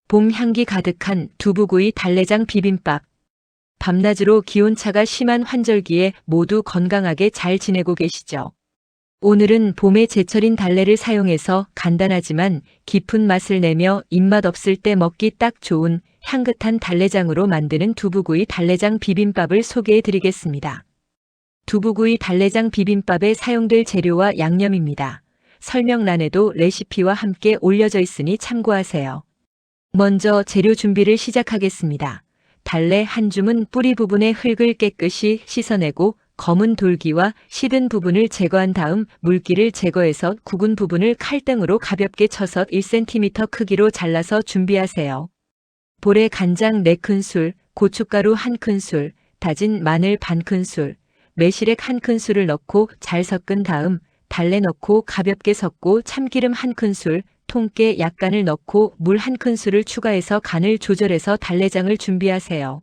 봄 향기 가득한 두부구이 달래장 비빔밥. 밤낮으로 기온차가 심한 환절기에 모두 건강하게 잘 지내고 계시죠? 오늘은 봄의 제철인 달래를 사용해서 간단하지만 깊은 맛을 내며 입맛 없을 때 먹기 딱 좋은 향긋한 달래장으로 만드는 두부구이 달래장 비빔밥을 소개해 드리겠습니다. 두부구이 달래장 비빔밥에 사용될 재료와 양념입니다. 설명란에도 레시피와 함께 올려져 있으니 참고하세요. 먼저 재료 준비를 시작하겠습니다. 달래 한 줌은 뿌리 부분의 흙을 깨끗이 씻어내고 검은 돌기와 시든 부분을 제거한 다음 물기를 제거해서 굵은 부분을 칼등으로 가볍게 쳐서 1cm 크기로 잘라서 준비하세요. 볼에 간장 4큰술, 고춧가루 1큰술, 다진 마늘 반큰술, 매실액 1큰술을 넣고 잘 섞은 다음 달래 넣고 가볍게 섞고 참기름 1큰술, 통깨 약간을 넣고 물 1큰술을 추가해서 간을 조절해서 달래장을 준비하세요.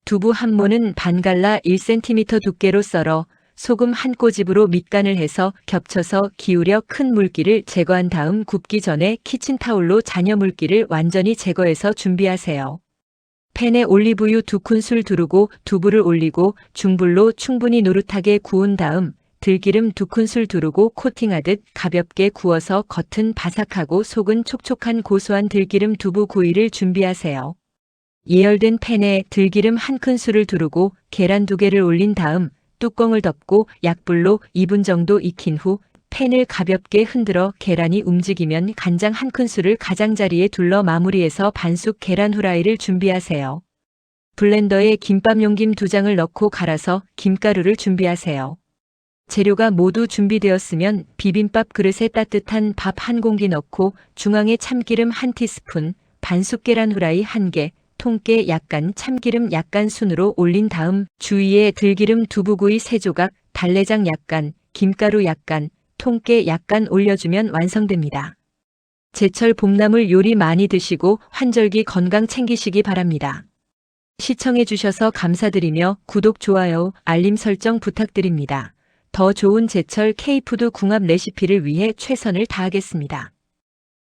두부 한 모는 반 갈라 1cm 두께로 썰어 소금 한 꼬집으로 밑간을 해서 겹쳐서 기울여 큰 물기를 제거한 다음 굽기 전에 키친타올로 잔여 물기를 완전히 제거해서 준비하세요. 팬에 올리브유 2큰술 두르고 두부를 올리고 중불로 충분히 노릇하게 구운 다음 들기름 2큰술 두르고 코팅하듯 가볍게 구워서 겉은 바삭하고 속은 촉촉한 고소한 들기름 두부 구이를 준비하세요. 예열된 팬에 들기름 1큰술을 두르고 계란 2개를 올린 다음 뚜껑을 덮고 약불로 2분 정도 익힌 후 팬을 가볍게 흔들어 계란이 움직이면 간장 1큰술을 가장자리에 둘러 마무리해서 반숙 계란 후라이를 준비하세요. 블렌더에 김밥 용김 2장을 넣고 갈아서 김가루를 준비하세요. 재료가 모두 준비되었으면 비빔밥 그릇에 따뜻한 밥 1공기 넣고 중앙에 참기름 1티스푼, 반숙 계란 후라이 1개, 통깨 약간 참기름 약간 순으로 올린 다음 주위에 들기름 두부구이 3조각, 달래장 약간, 김가루 약간, 통깨 약간 올려주면 완성됩니다. 제철 봄나물 요리 많이 드시고 환절기 건강 챙기시기 바랍니다. 시청해 주셔서 감사드리며 구독, 좋아요, 알림 설정 부탁드립니다. 더 좋은 제철 K푸드 궁합 레시피를 위해 최선을 다하겠습니다.